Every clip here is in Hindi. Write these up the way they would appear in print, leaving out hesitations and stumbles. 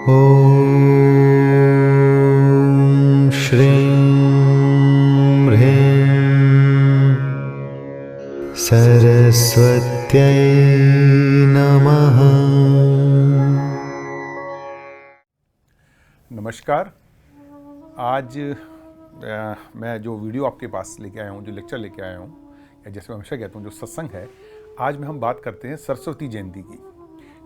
ॐ श्रीं ह्रीं सरस्वत्यै नमः। नमस्कार। आज मैं जो वीडियो आपके पास लेके आया हूँ, जो लेक्चर लेके आया हूँ, या जैसे मैं हमेशा कहता हूँ जो सत्संग है, आज में हम बात करते हैं सरस्वती जयंती की।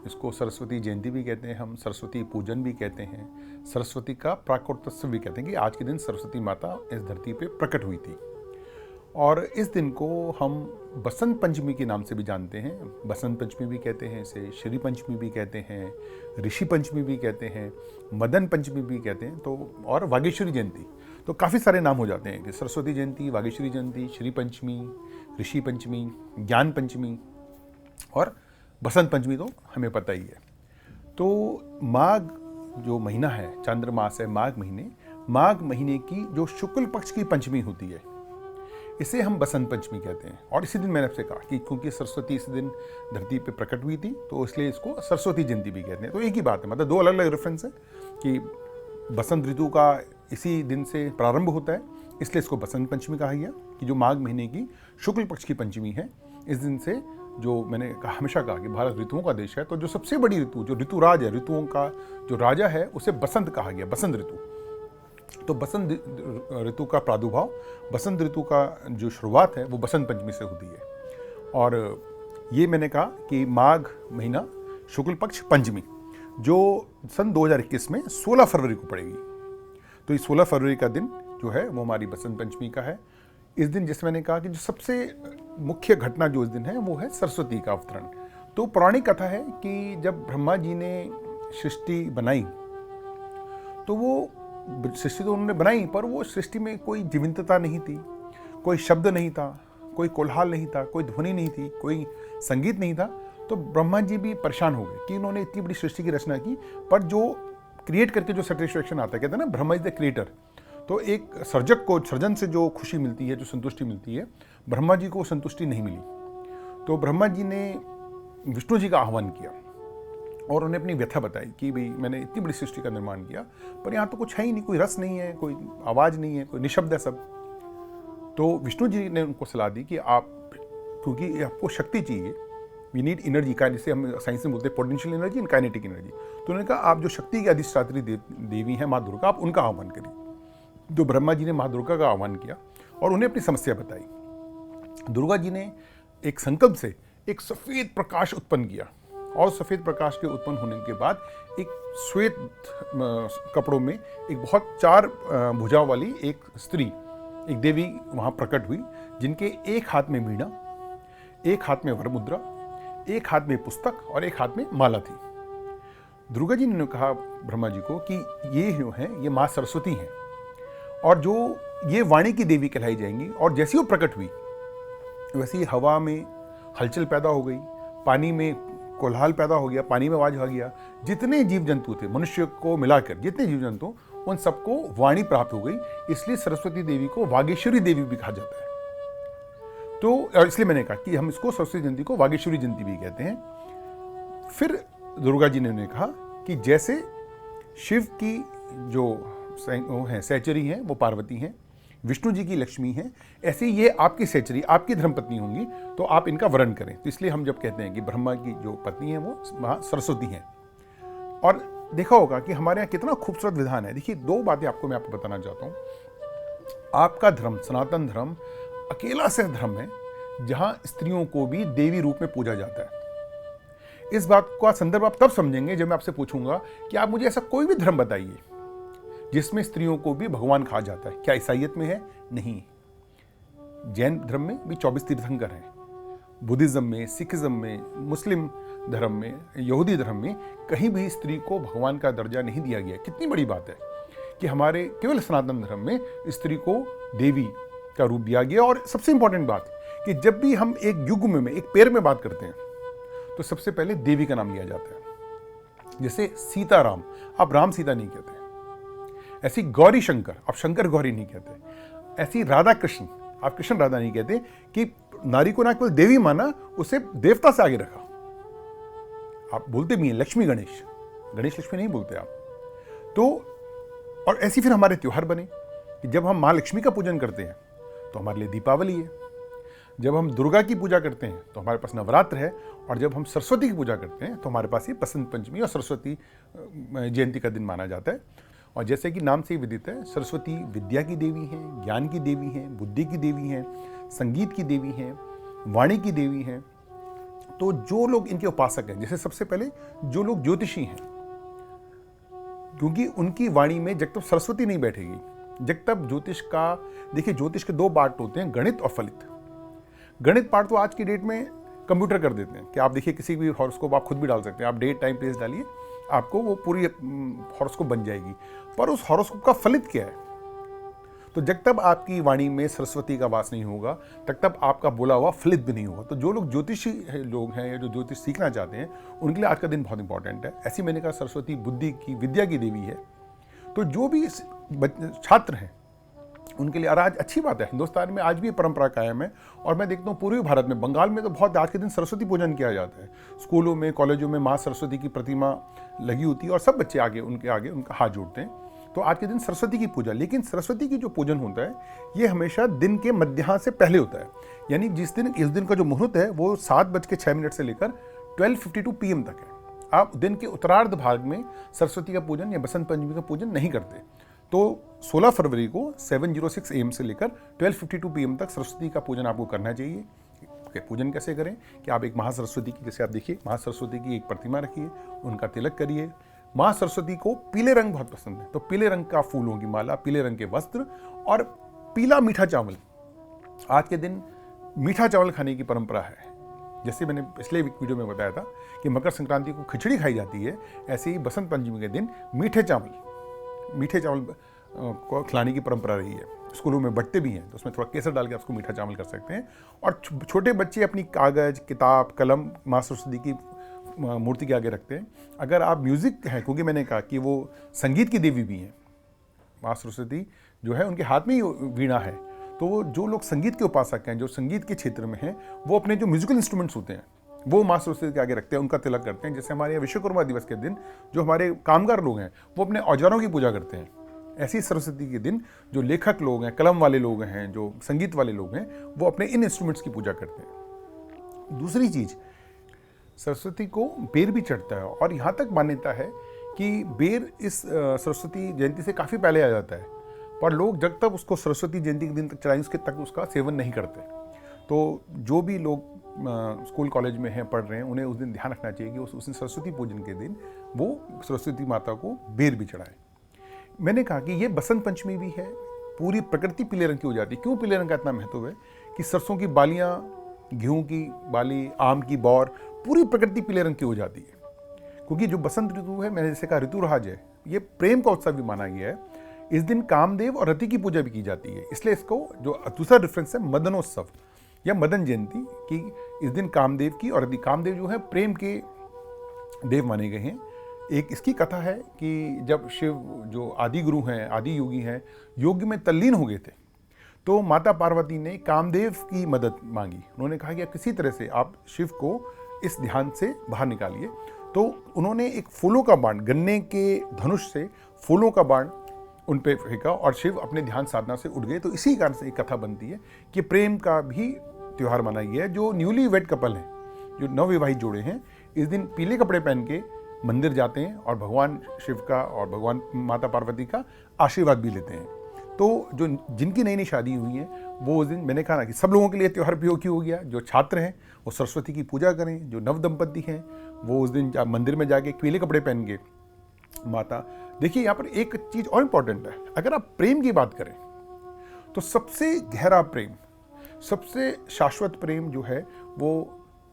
इसको सरस्वती जयंती भी कहते हैं, हम सरस्वती पूजन भी कहते हैं, सरस्वती का प्राकोत्सव भी कहते हैं कि आज के दिन सरस्वती माता इस धरती पे प्रकट हुई थी। और इस दिन को हम बसंत पंचमी के नाम से भी जानते हैं। बसंत पंचमी भी कहते हैं, इसे श्री पंचमी भी कहते हैं, ऋषि पंचमी भी कहते हैं, मदन पंचमी भी कहते हैं, तो और वागेश्वरी जयंती। तो काफ़ी सारे नाम हो जाते हैं कि सरस्वती जयंती, वागेश्वरी जयंती, श्री पंचमी, ऋषि पंचमी, ज्ञान पंचमी और बसंत पंचमी तो हमें पता ही है। तो माघ जो महीना है, चांद्रमास है, माघ महीने की जो शुक्ल पक्ष की पंचमी होती है, इसे हम बसंत पंचमी कहते हैं। और इसी दिन मैंने आपसे कहा कि क्योंकि सरस्वती इस दिन धरती पे प्रकट हुई थी, तो इसलिए इसको सरस्वती जयंती भी कहते हैं। तो एक ही बात है, मतलब दो अलग अलग रेफरेंस है कि बसंत ऋतु का इसी दिन से प्रारंभ होता है, इसलिए इसको बसंत पंचमी कहा गया कि जो माघ महीने की शुक्ल पक्ष की पंचमी है, इस दिन से जो मैंने हमेशा कहा कि भारत ऋतुओं का देश है, तो जो सबसे बड़ी ऋतु, जो ऋतुराज है, ऋतुओं का जो राजा है, उसे बसंत कहा गया, बसंत ऋतु। तो बसंत ऋतु का प्रादुर्भाव, बसंत ऋतु का जो शुरुआत है, वो बसंत पंचमी से होती है। और ये मैंने कहा कि माघ महीना शुक्ल पक्ष पंचमी जो सन 2021 में 16 फरवरी को पड़ेगी। तो इस 16 फरवरी का दिन जो है वो हमारी बसंत पंचमी का है। इस दिन जैसे मैंने कहा कि जो सबसे मुख्य घटना जो इस दिन है वो है सरस्वती का अवतरण। तो पौराणिक कथा है कि जब ब्रह्मा जी ने सृष्टि बनाई, तो वो सृष्टि तो उन्होंने बनाई, पर वो सृष्टि में कोई जीवंतता नहीं थी, कोई शब्द नहीं था, कोई कोलाहल नहीं था, कोई ध्वनि नहीं थी, कोई संगीत नहीं था। तो ब्रह्मा जी भी परेशान हो गए कि उन्होंने इतनी बड़ी सृष्टि की रचना की, पर जो क्रिएट करके जो सेटिस्फैक्शन आता है, कहते हैं ना ब्रह्मा इज द क्रिएटर। तो एक सर्जक को सर्जन से जो खुशी मिलती है, जो संतुष्टि मिलती है, ब्रह्मा जी को संतुष्टि नहीं मिली। तो ब्रह्मा जी ने विष्णु जी का आह्वान किया और उन्हें अपनी व्यथा बताई कि भाई मैंने इतनी बड़ी सृष्टि का निर्माण किया, पर यहाँ तो कुछ है ही नहीं, कोई रस नहीं है, कोई आवाज़ नहीं है, कोई निशब्द है सब। तो विष्णु जी ने उनको सलाह दी कि आप, क्योंकि आपको शक्ति चाहिए, वी नीड एनर्जी, जिसे हम साइंस में बोलते हैं potential energy and kinetic energy. तो उन्होंने कहा आप जो शक्ति की अधिष्ठात्री देवी हैं माँ दुर्गा, आप उनका आह्वान करिए। तो ब्रह्मा जी ने माँ दुर्गा का आह्वान किया और उन्हें अपनी समस्या बताई। दुर्गा जी ने एक संकल्प से एक सफ़ेद प्रकाश उत्पन्न किया, और सफ़ेद प्रकाश के उत्पन्न होने के बाद एक श्वेत कपड़ों में एक बहुत 4 भुजाओं वाली एक स्त्री, एक देवी वहाँ प्रकट हुई, जिनके एक हाथ में वीणा, एक हाथ में वरमुद्रा, एक हाथ में पुस्तक और एक हाथ में माला थी। दुर्गा जी ने कहा ब्रह्मा जी को कि ये जो है ये माँ सरस्वती हैं, और जो ये वाणी की देवी कहलाई जाएंगी। और जैसी वो प्रकट हुई, वैसी हवा में हलचल पैदा हो गई, पानी में कोलाहल पैदा हो गया, पानी में आवाज आ गया। जितने जीव जंतु थे, मनुष्य को मिलाकर जितने जीव जंतु, उन सबको वाणी प्राप्त हो गई। इसलिए सरस्वती देवी को वागेश्वरी देवी भी कहा जाता है। तो इसलिए मैंने कहा कि हम इसको सरस्वती जयंती को वागेश्वरी जयंती भी कहते हैं। फिर दुर्गा जी ने उन्हें कहा कि जैसे शिव की जो हैं सहचरी हैं वो पार्वती हैं, विष्णु जी की लक्ष्मी हैं, ऐसे ये आपकी सहचरी, आपकी धर्मपत्नी होंगी, तो आप इनका वरण करें। तो इसलिए हम जब कहते हैं कि ब्रह्मा की जो पत्नी है वो माँ सरस्वती हैं। और देखा होगा कि हमारे यहाँ कितना खूबसूरत विधान है। देखिए, 2 बातें मैं आपको बताना चाहता हूँ। आपका धर्म, सनातन धर्म, अकेला से धर्म है जहाँ स्त्रियों को भी देवी रूप में पूजा जाता है। इस बात का संदर्भ आप तब समझेंगे जब मैं आपसे पूछूंगा कि आप मुझे ऐसा कोई भी धर्म बताइए जिसमें स्त्रियों को भी भगवान कहा जाता है। क्या ईसाइयत में है? नहीं। जैन धर्म में भी 24 तीर्थंकर हैं, बुद्धिज्म में, सिखिज्म में, मुस्लिम धर्म में, यहूदी धर्म में कहीं भी स्त्री को भगवान का दर्जा नहीं दिया गया। कितनी बड़ी बात है कि हमारे केवल सनातन धर्म में स्त्री को देवी का रूप दिया गया। और सबसे इंपॉर्टेंट बात कि जब भी हम एक युग में, एक पेड़ में बात करते हैं, तो सबसे पहले देवी का नाम लिया जाता है। जैसे सीताराम, आप राम सीता नहीं कहते। ऐसी गौरी शंकर, आप शंकर गौरी नहीं कहते। ऐसी राधा कृष्ण, आप कृष्ण राधा नहीं कहते। कि नारी को ना केवल देवी माना, उसे देवता से आगे रखा। आप बोलते भी हैं लक्ष्मी गणेश, गणेश लक्ष्मी नहीं बोलते आप। तो और ऐसी फिर हमारे त्यौहार बने कि जब हम माँ लक्ष्मी का पूजन करते हैं तो हमारे लिए दीपावली है, जब हम दुर्गा की पूजा करते हैं तो हमारे पास नवरात्र है, और जब हम सरस्वती की पूजा करते हैं तो हमारे पास ये बसंत पंचमी और सरस्वती जयंती का दिन माना जाता है। और जैसे कि नाम से ही विदित है, सरस्वती विद्या की देवी हैं, ज्ञान की देवी हैं, बुद्धि की देवी हैं, संगीत की देवी हैं, वाणी की देवी हैं। तो जो लोग इनके उपासक हैं, जैसे सबसे पहले जो लोग ज्योतिषी हैं, क्योंकि उनकी वाणी में जब तक सरस्वती नहीं बैठेगी, जब तक ज्योतिष का, देखिए ज्योतिष के दो पार्ट होते हैं, गणित और फलित। गणित पार्ट तो आज की डेट में कंप्यूटर कर देते हैं कि आप देखिए किसी भी हॉरोस्कोप आप खुद भी डाल सकते हैं, आप डेट टाइम प्लेस डालिए, आपको वो पूरी हॉरोस्कोप बन जाएगी। पर उस हॉरोस्कोप का फलित क्या है? तो जब तक आपकी वाणी में सरस्वती का वास नहीं होगा, तब तक आपका बोला हुआ फलित भी नहीं होगा। तो जो लोग ज्योतिषी लोग हैं या जो ज्योतिष सीखना चाहते हैं, उनके लिए आज का दिन बहुत इंपॉर्टेंट है। ऐसी मैंने कहा सरस्वती बुद्धि की, विद्या की देवी है। तो जो भी छात्र हैं उनके लिए, और आज अच्छी बात है, हिंदुस्तान में आज भी ये परंपरा कायम है। और मैं देखता हूँ पूर्वी भारत में, बंगाल में तो बहुत आज के दिन सरस्वती पूजन किया जाता है। स्कूलों में, कॉलेजों में माँ सरस्वती की प्रतिमा लगी होती है और सब बच्चे आगे उनका हाथ जोड़ते हैं। तो आज के दिन सरस्वती की पूजा, लेकिन सरस्वती की जो पूजन होता है ये हमेशा दिन के मध्याह्न से पहले होता है। यानी इस दिन का जो मुहूर्त है वो 7:06 से लेकर 12:52 PM तक है। आप दिन के उत्तरार्ध भाग में सरस्वती का पूजन या बसंत पंचमी का पूजन नहीं करते। तो 16 फरवरी को 7:06 AM से लेकर 12:52 PM तक सरस्वती का पूजन आपको करना चाहिए। पूजन कैसे करें कि आप एक महासरस्वती की, जैसे आप देखिए महासरस्वती की एक प्रतिमा रखिए, उनका तिलक करिए। माँ सरस्वती को पीले रंग बहुत पसंद है, तो पीले रंग का फूलों की माला, पीले रंग के वस्त्र और पीला मीठा चावल। आज के दिन मीठा चावल खाने की परंपरा है। जैसे मैंने पिछले वीडियो में बताया था कि मकर संक्रांति को खिचड़ी खाई जाती है, ऐसे ही बसंत पंचमी के दिन मीठे चावल को खिलाने की परंपरा रही है। स्कूलों में बट्टे भी हैं, तो उसमें थोड़ा केसर डाल के उसको मीठा चावल कर सकते हैं। और छोटे बच्चे अपनी कागज, किताब, कलम माँ सरस्वती की मूर्ति के आगे रखते हैं। अगर आप म्यूजिक हैं, क्योंकि मैंने कहा कि वो संगीत की देवी भी हैं, माँ सरस्वती जो है उनके हाथ में ही वीणा है। तो जो लोग संगीत के उपासक हैं, जो संगीत के क्षेत्र में हैं, वो अपने जो म्यूजिकल इंस्ट्रूमेंट्स होते हैं वो माँ सरस्वती के आगे रखते हैं, उनका तिलक करते हैं। जैसे हमारे यहाँ विश्वकर्मा दिवस के दिन जो हमारे कामगार लोग हैं वो अपने औजारों की पूजा करते हैं, ऐसी सरस्वती के दिन जो लेखक लोग हैं, कलम वाले लोग हैं, जो संगीत वाले लोग हैं, वो अपने इन इंस्ट्रूमेंट्स की पूजा करते हैं। दूसरी चीज, सरस्वती को बेर भी चढ़ता है, और यहाँ तक मान्यता है कि बेर इस सरस्वती जयंती से काफ़ी पहले आ जाता है, पर लोग जब तक उसको सरस्वती जयंती के दिन तक चढ़ाएं उसके तक उसका सेवन नहीं करते। तो जो भी लोग स्कूल कॉलेज में हैं, पढ़ रहे हैं, उन्हें उस दिन ध्यान रखना चाहिए कि उस दिन सरस्वती पूजन के दिन वो सरस्वती माता को बेर भी चढ़ाएं। मैंने कहा कि ये बसंत पंचमी भी है, पूरी प्रकृति पीले रंग की हो जाती है। क्यों पीले रंग का इतना महत्व है कि सरसों की बालियाँ, गेहूँ की बाली, आम की बौर, पूरी प्रकृति पीले रंग की हो जाती है। क्योंकि जो बसंत ऋतु है, मैंने जैसे कहा ऋतुराज है, ये प्रेम का उत्सव भी माना गया है। इस दिन कामदेव और रति की पूजा भी की जाती है, इसलिए इसको जो दूसरा डिफरेंस है मदनोत्सव या मदन जयंती, कि इस दिन कामदेव की और रति, कामदेव जो है प्रेम के देव माने गए हैं। एक इसकी कथा है कि जब शिव जो आदि गुरु हैं, आदि योगी हैं, योग में तल्लीन हो गए थे, तो माता पार्वती ने कामदेव की मदद मांगी। उन्होंने कहा कि किसी तरह से आप शिव को इस ध्यान से बाहर निकालिए। तो उन्होंने एक फूलों का बाण, गन्ने के धनुष से फूलों का बाण उन पे फेंका और शिव अपने ध्यान साधना से उठ गए। तो इसी कारण से एक कथा बनती है कि प्रेम का भी त्यौहार मनाया गया है। जो न्यूली वेड कपल हैं, जो नवविवाहित जोड़े हैं, इस दिन पीले कपड़े पहन के मंदिर जाते हैं और भगवान शिव का और भगवान माता पार्वती का आशीर्वाद भी लेते हैं। तो जो जिनकी नई नई शादी हुई है वो उस दिन, मैंने कहा ना कि सब लोगों के लिए त्यौहार उपयोगी हो गया। जो छात्र हैं वो सरस्वती की पूजा करें, जो नव दंपति हैं वो उस दिन मंदिर में जाके पीले कपड़े पहन के माता। देखिए यहाँ पर एक चीज़ और इम्पॉर्टेंट है, अगर आप प्रेम की बात करें तो सबसे गहरा प्रेम, सबसे शाश्वत प्रेम जो है वो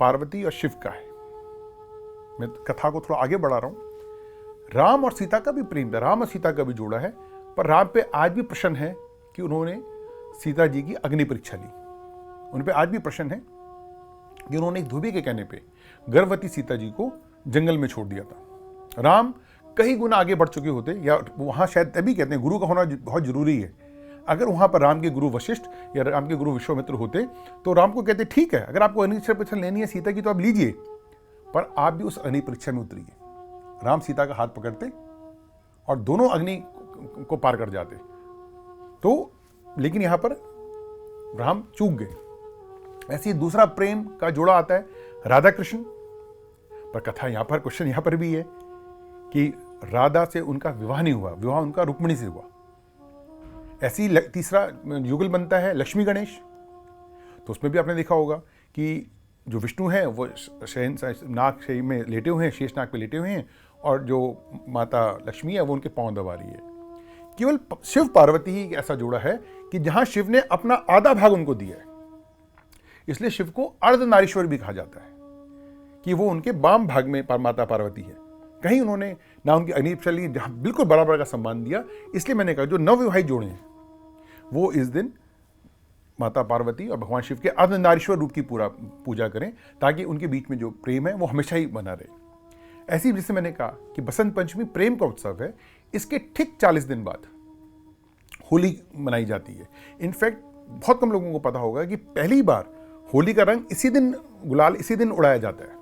पार्वती और शिव का है। मैं कथा को थोड़ा आगे बढ़ा रहा हूँ। राम और सीता का भी प्रेम था, राम और सीता का भी जोड़ा है, पर राम पे आज भी प्रश्न है कि उन्होंने सीता जी की अग्नि परीक्षा ली। उन पे आज भी प्रश्न है कि उन्होंने एक धोबी के कहने पे गर्भवती सीता जी को जंगल में छोड़ दिया था। राम कई गुना आगे बढ़ चुके होते, या वहाँ शायद तभी कहते हैं गुरु का होना बहुत जरूरी है। अगर वहाँ पर राम के गुरु वशिष्ठ या राम के गुरु विश्वामित्र होते तो राम को कहते ठीक है, अगर आपको अग्नि परीक्षा लेनी है सीता की तो आप लीजिए, पर आप भी उस अग्नि परीक्षा में उतरिए। राम सीता का हाथ पकड़ते और दोनों अग्नि को पार कर जाते। तो लेकिन यहाँ पर राम चूक गए। ऐसे ही दूसरा प्रेम का जोड़ा आता है राधा कृष्ण पर। कथा यहाँ पर, क्वेश्चन यहाँ पर भी है कि राधा से उनका विवाह नहीं हुआ, विवाह उनका रुक्मिणी से हुआ। ऐसी ही तीसरा युगल बनता है लक्ष्मी गणेश। तो उसमें भी आपने देखा होगा कि जो विष्णु हैं वो नाग शयी में लेटे हुए हैं, शेष नाग पे लेटे हुए हैं, और जो माता लक्ष्मी है वो उनके पांव दबा रही है। केवल शिव पार्वती ही ऐसा जोड़ा है कि जहां शिव ने अपना आधा भाग उनको दिया है, इसलिए शिव को अर्धनारीश्वर भी कहा जाता है कि वो उनके बाम भाग में माता पार्वती है। कहीं उन्होंने ना उनकी अग्नि चली, जहां बिल्कुल बराबर का सम्मान दिया। इसलिए मैंने कहा जो नवविवाहित जोड़े हैं वो इस दिन माता पार्वती और भगवान शिव के अर्धनारीश्वर रूप की पूरा पूजा करें, ताकि उनके बीच में जो प्रेम है वो हमेशा ही बना रहे। ऐसी जैसे मैंने कहा कि बसंत पंचमी प्रेम का उत्सव है, इसके ठीक 40 दिन बाद होली मनाई जाती है। इनफैक्ट बहुत कम लोगों को पता होगा कि पहली बार होली का रंग इसी दिन, गुलाल इसी दिन उड़ाया जाता है।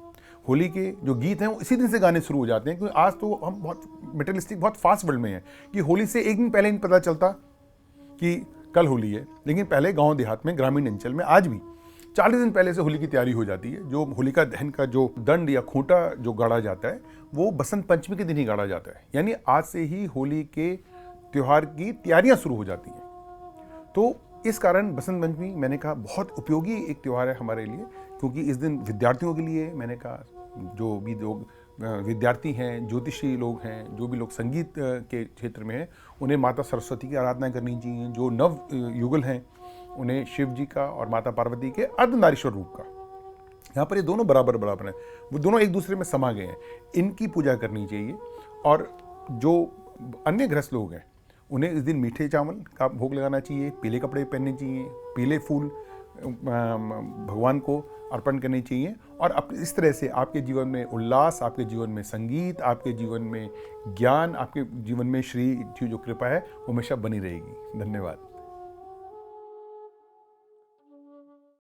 होली के जो गीत हैं वो इसी दिन से गाने शुरू हो जाते हैं, क्योंकि आज तो हम बहुत मटेरियलिस्टिक, बहुत फास्ट वर्ल्ड में हैं कि होली से एक दिन पहले नहीं पता चलता कि कल होली है। लेकिन पहले गांव देहात में, ग्रामीण अंचल में आज भी 40 दिन पहले से होली की तैयारी हो जाती है। जो होलिका दहन का जो दंड या खूंटा जो गाड़ा जाता है वो बसंत पंचमी के दिन ही गाड़ा जाता है, यानी आज से ही होली के त्यौहार की तैयारियां शुरू हो जाती हैं। तो इस कारण बसंत पंचमी मैंने कहा बहुत उपयोगी एक त्यौहार है हमारे लिए, क्योंकि इस दिन विद्यार्थियों के लिए, मैंने कहा जो भी लोग विद्यार्थी हैं, ज्योतिषी लोग हैं, जो भी लोग संगीत के क्षेत्र में हैं, उन्हें माता सरस्वती की आराधना करनी चाहिए। जो नव युगल हैं उन्हें शिव जी का और माता पार्वती के अर्धनारीश्वर रूप का, यहाँ पर ये दोनों बराबर बराबर हैं, वो दोनों एक दूसरे में समा गए हैं, इनकी पूजा करनी चाहिए। और जो अन्य गृहस्थ लोग हैं उन्हें इस दिन मीठे चावल का भोग लगाना चाहिए, पीले कपड़े पहनने चाहिए, पीले फूल भगवान को अर्पण करनी चाहिए। और इस तरह से आपके जीवन में उल्लास, आपके जीवन में संगीत, आपके जीवन में ज्ञान, आपके जीवन में श्री की जो कृपा है वो हमेशा बनी रहेगी। धन्यवाद।